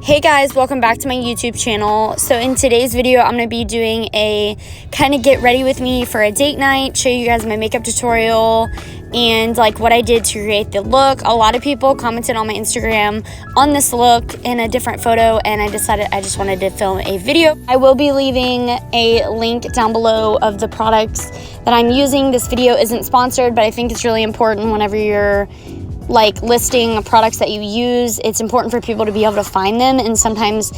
Hey guys, welcome back to my YouTube channel. So in today's video, I'm going to be doing a kind of get ready with me for a date night, show you guys my makeup tutorial, and like what I did to create the look. A lot of people commented on my Instagram on this look in a different photo, and I decided I just wanted to film a video. I will be leaving a link down below of the products that I'm using. This video isn't sponsored, but I think it's really important whenever you're like listing products that you use. It's important for people to be able to find them, and sometimes,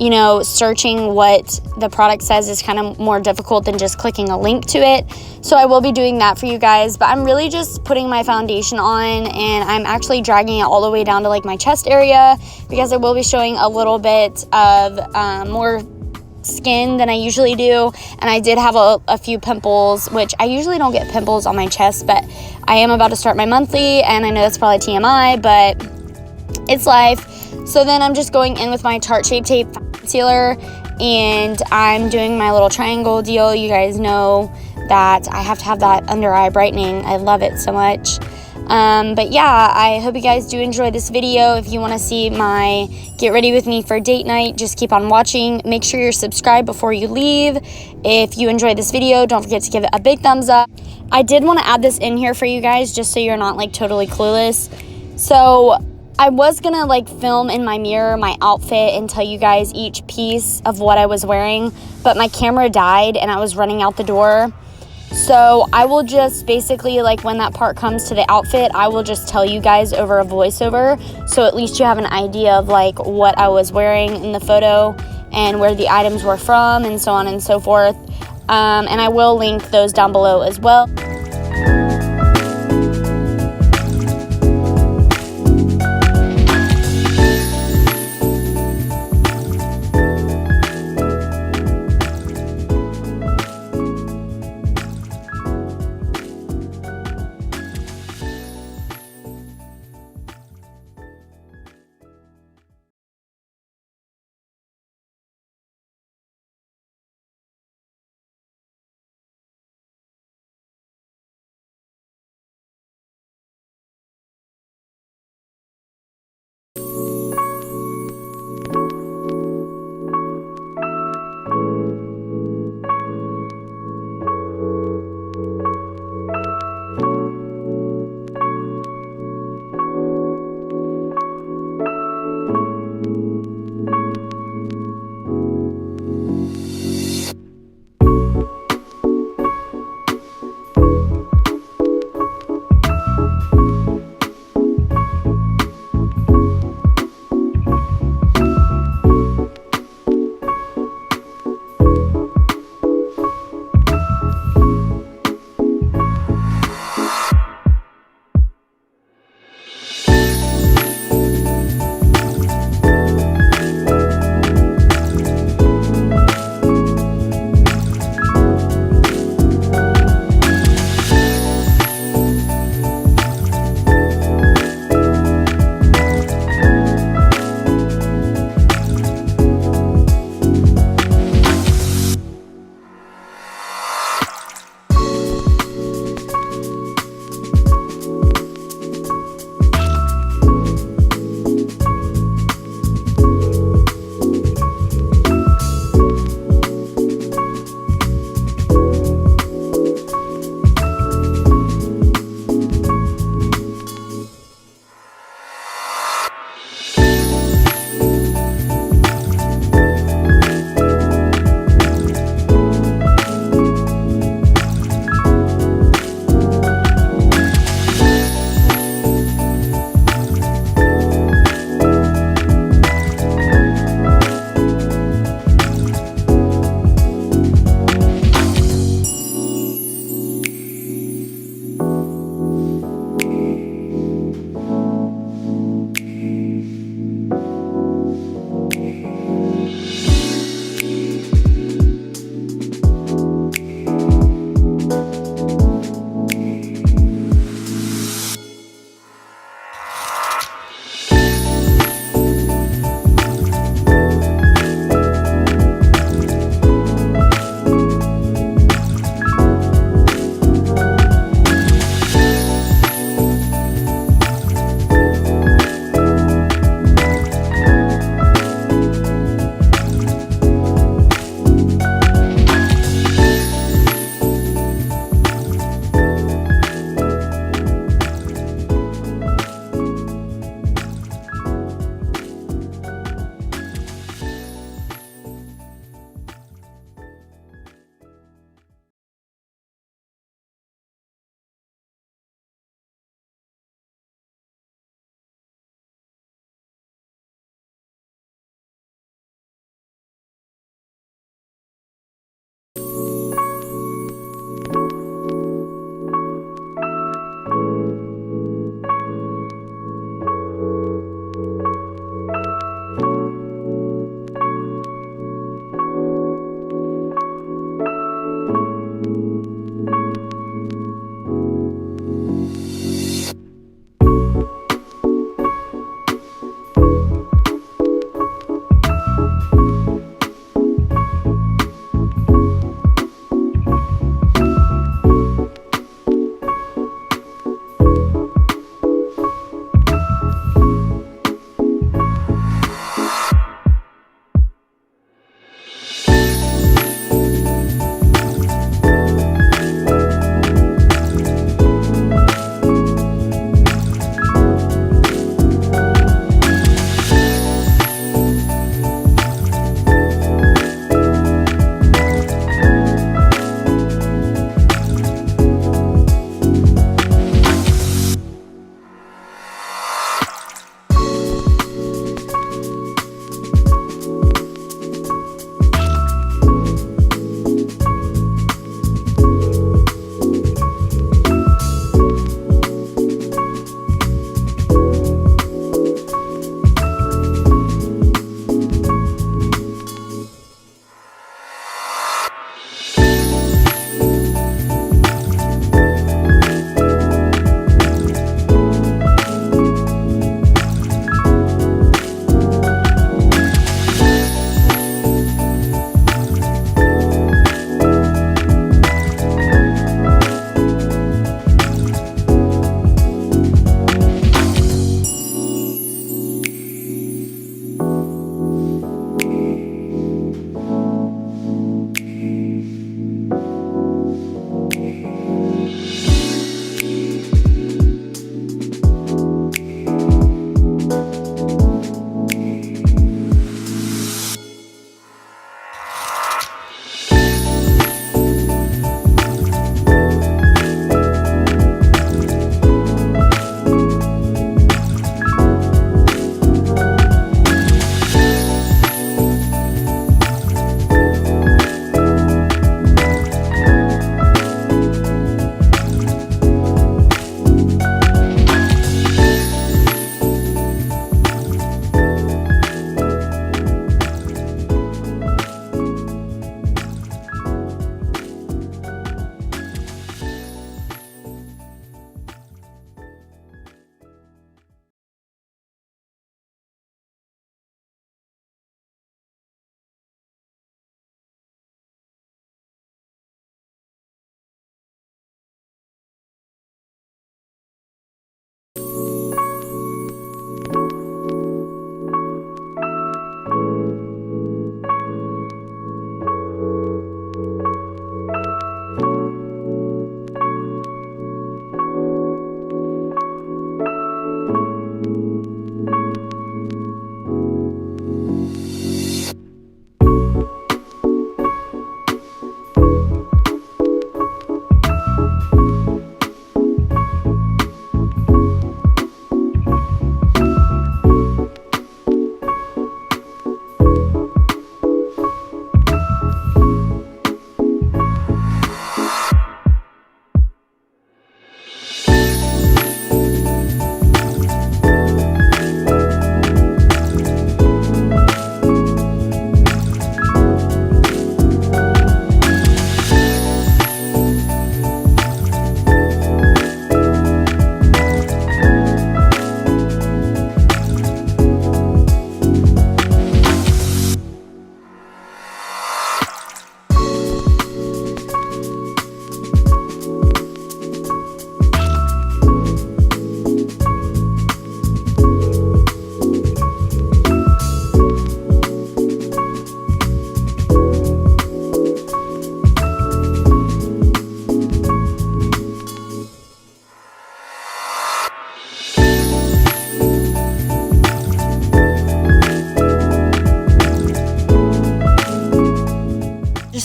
you know, searching what the product says is kind of more difficult than just clicking a link to it. So I will be doing that for you guys, but I'm really just putting my foundation on, and I'm actually dragging it all the way down to like my chest area, because I will be showing a little bit of more skin than I usually do. And I did have a few pimples, which I usually don't get pimples on my chest, but I am about to start my monthly, and I know that's probably TMI, but it's life. So then I'm just going in with my Tarte Shape Tape Concealer, and I'm doing my little triangle deal. You guys know that I have to have that under eye brightening. I love it so much. But yeah, I hope you guys do enjoy this video. If you want to see my get ready with me for date night, just keep on watching. Make sure you're subscribed before you leave. If you enjoyed this video, don't forget to give it a big thumbs up. I did want to add this in here for you guys, just so you're not like totally clueless. So I was gonna like film in my mirror my outfit and tell you guys each piece of what I was wearing, but my camera died and I was running out the door. So I will just basically, like, when that part comes to the outfit, I will just tell you guys over a voiceover, so at least you have an idea of like what I was wearing in the photo and where the items were from and so on and so forth. And I will link those down below as well.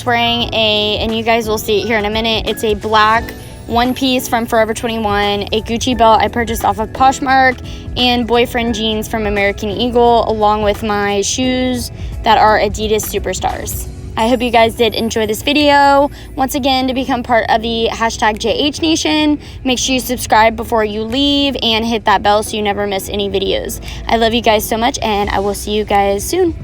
wearing and you guys will see it here in a minute, it's a black one piece from Forever 21, a Gucci belt I purchased off of Poshmark, and boyfriend jeans from American Eagle, along with my shoes that are Adidas Superstars. I hope you guys did enjoy this video. Once again, to become part of the hashtag JH Nation, make sure you subscribe before you leave and hit that bell so you never miss any videos. I love you guys so much, and I will see you guys soon.